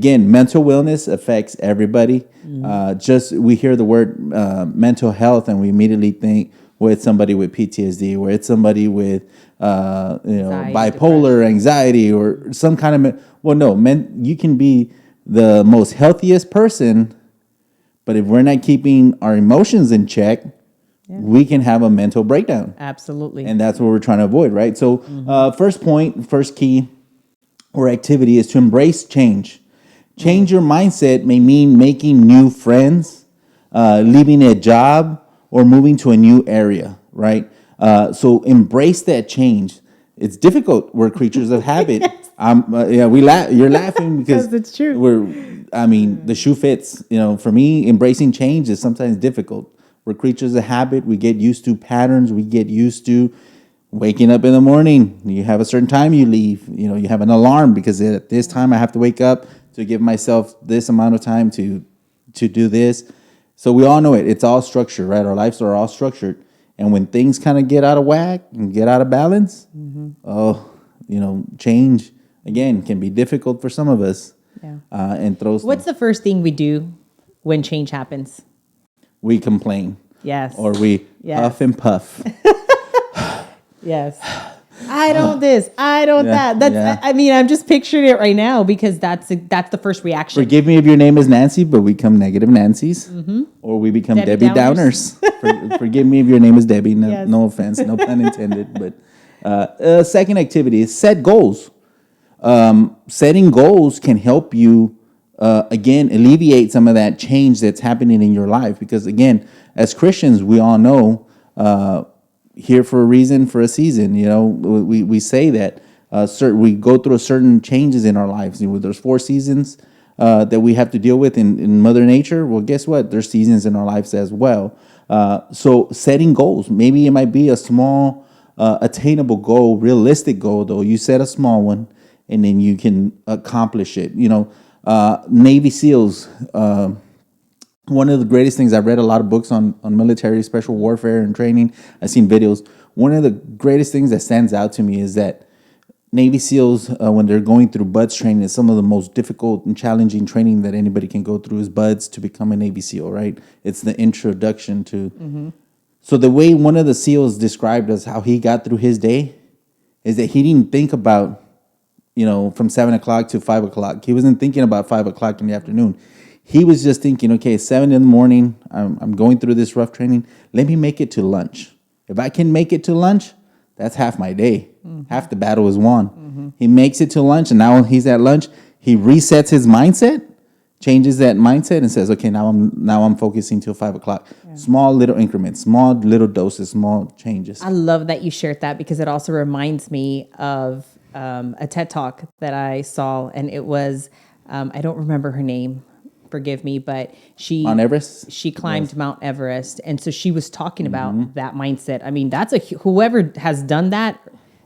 again, mental wellness affects everybody. We hear the word mental health and we immediately think, well, it's somebody with PTSD, or it's somebody with Anxiety, bipolar, anxiety, or some kind of. Well, no, you can be the most healthiest person, but if we're not keeping our emotions in check, we can have a mental breakdown. Absolutely. And that's what we're trying to avoid, right? So first key or activity is to embrace change. Change your mindset may mean making new friends, leaving a job, or moving to a new area, right? So embrace that change. It's difficult. We're creatures of habit. We laugh. You're laughing because it's true. The shoe fits. For me, embracing change is sometimes difficult. We're creatures of habit. We get used to patterns. We get used to waking up in the morning. You have a certain time you leave. You have an alarm because at this time I have to wake up to give myself this amount of time to do this. So we all know it. It's all structured, right? Our lives are all structured. And when things kind of get out of whack and get out of balance, change, again, can be difficult for some of us. Yeah. And throws. What's the first thing we do when change happens? We complain. Yes. Or we huff and puff. Yes. I don't this. I don't that. That's. Yeah. I'm just picturing it right now because that's the first reaction. Forgive me if your name is Nancy, but we become negative Nancys, or we become Debbie Downers. Forgive me if your name is Debbie. No, Yes. no offense, no pun intended. But second activity is set goals. Setting goals can help you again alleviate some of that change that's happening in your life. Because again, as Christians, we all know. Here for a reason, for a season. We say that we go through certain changes in our lives. There's 4 seasons that we have to deal with in Mother Nature. Well, guess what? There's seasons in our lives as well. So setting goals. Maybe it might be a small, attainable goal, realistic goal, though. You set a small one, and then you can accomplish it. Navy SEALs. One of the greatest things, I've read a lot of books on military special warfare and training. I've seen videos. One of the greatest things that stands out to me is that Navy SEALs, when they're going through BUDS training, is some of the most difficult and challenging training that anybody can go through is BUDS to become a Navy SEAL, right? It's the introduction to. So the way one of the SEALs described as how he got through his day is that he didn't think about, from 7 o'clock to 5 o'clock. He wasn't thinking about 5 o'clock in the afternoon. He was just thinking, okay, 7 in the morning, I'm going through this rough training. Let me make it to lunch. If I can make it to lunch, that's half my day. Half the battle is won. He makes it to lunch, and now he's at lunch. He resets his mindset, changes that mindset, and says, okay, now I'm focusing till 5 o'clock. Yeah. Small little increments, small little doses, small changes. I love that you shared that because it also reminds me of a TED Talk that I saw, and it was, I don't remember her name. Forgive me, but Mount Everest? She climbed Mount Everest, and so she was talking about that mindset. That's whoever has done that.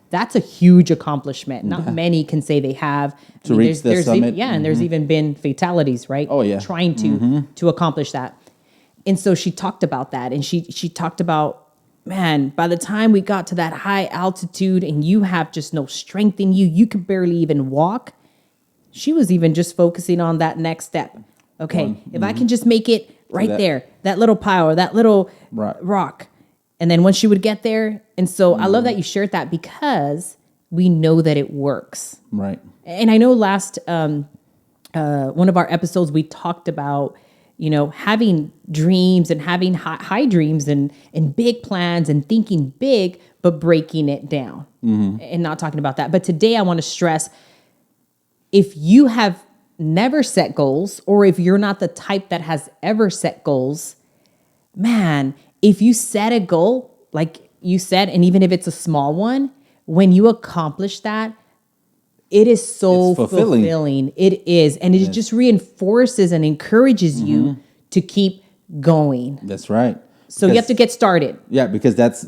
That's a huge accomplishment. Not many can say they have to reach the summit. And there's even been fatalities, right? Oh yeah, trying to accomplish that. And so she talked about that, and she talked about, man, by the time we got to that high altitude, and you have just no strength in you, you could barely even walk. She was even just focusing on that next step. Okay, if I can just make it right there, that little pile or that little rock. And then once she would get there. And so I love that you shared that because we know that it works. Right. And I know last one of our episodes, we talked about, having dreams and having high dreams and big plans and thinking big, but breaking it down and not talking about that. But today I want to stress, if you have never set goals, or if you're not the type that has ever set goals, man, if you set a goal, like you said, and even if it's a small one, when you accomplish that, it is so fulfilling. It is. And it just reinforces and encourages you to keep going. That's right. So you have to get started. Yeah, because that's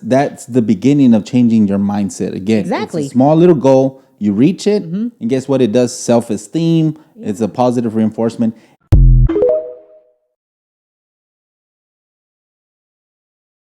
the beginning of changing your mindset. Again, exactly. It's a small little goal. You reach it, and guess what? It does self-esteem. Yeah. It's a positive reinforcement.